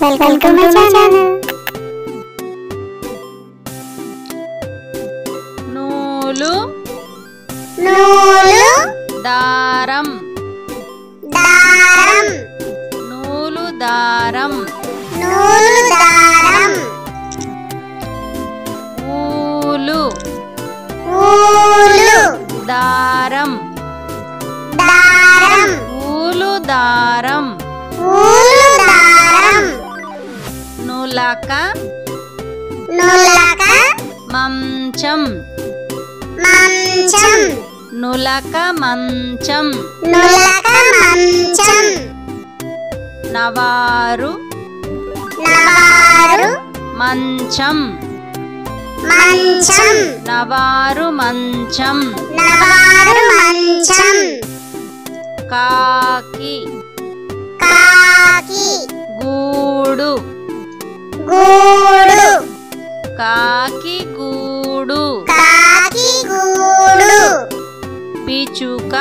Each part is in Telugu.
Welcome to my channel. నూలు నూలు దారం దారం నూలు దారం నూలు దారం ఊలు ఊలు దారం దారం ఊలు దారం ఊలు దారం నులక నులక మంచం మంచం నులక మంచం నులక మంచం నవారు నవారు మంచం మంచం నవారు మంచం నవారు మంచం కాకి కాకి గూడు గూడు కాకి గూడు కాకి గూడు పిచుక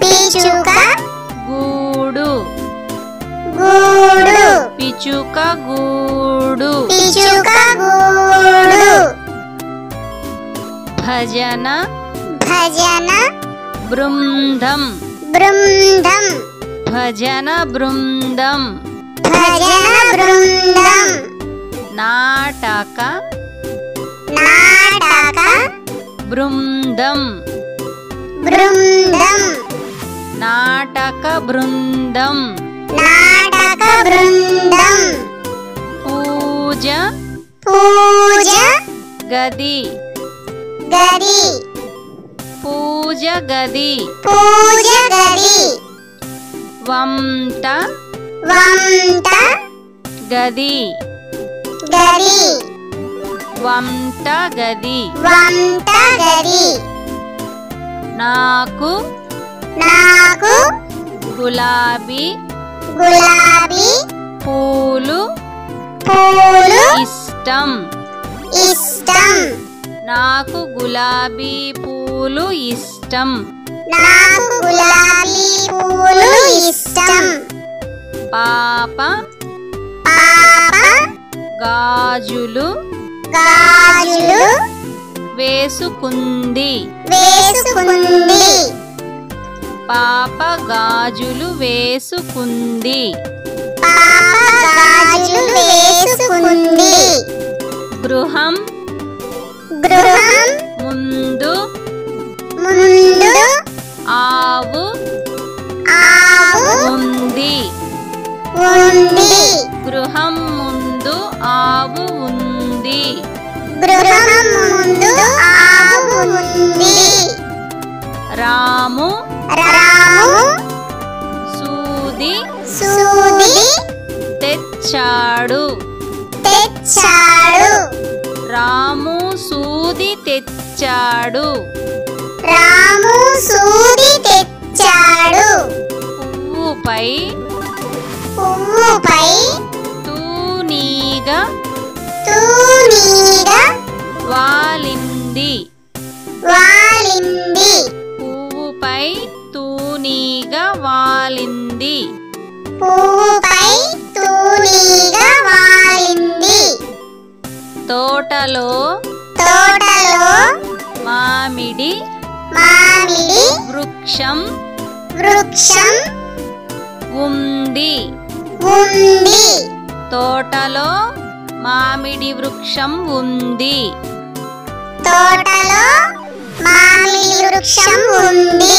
పిచుక గూడు గూడు పిచుక గూడు పిచుక గూడు భజన భజన బృందం బృందం భజన బృందం భజన బృందం నాటక నాటక బృందం బృందం నాటక బృందం నాటక బృందం పూజ పూజ గది గది పూజ గది పూజ గది వంట వంట గది గది వంట గది వంట గది నాకు నాకు గులాబీ గులాబీ పూలు పూలు ఇష్టం ఇష్టం నాకు గులాబీ పూలు ఇష్టం నాకు గులాబీ పూలు ఇష్టం పాప పాప గాజులు గాజులు వేసుకుంది వేసుకుంది పాప గాజులు వేసుకుంది పాప గాజులు వేసుకుంది గృహం గృహం ముందు ముందు ఆవు ఆవు ఉంది ఉంది గృహం ముందు ఆవు ఉంది గృహం ముందు ఆవు ఉంది రాము రాము సూది సూది తెచ్చాడు తెచ్చాడు రాము సూది తెచ్చాడు రాము సూది తెచ్చాడు పువ్వుపై పువ్వుపై తూనీగా తూనీగా వాలింది వాలింది పువ్వుపై తూనీగా వాలింది పువ్వుపై తూనీగా వాలింది తోటలో తోటలో మామిడి మామిడి వృక్షం వృక్షం ఉంది ఉంది తోటలో మామిడి వృక్షం ఉంది తోటలో మామిడి వృక్షం ఉంది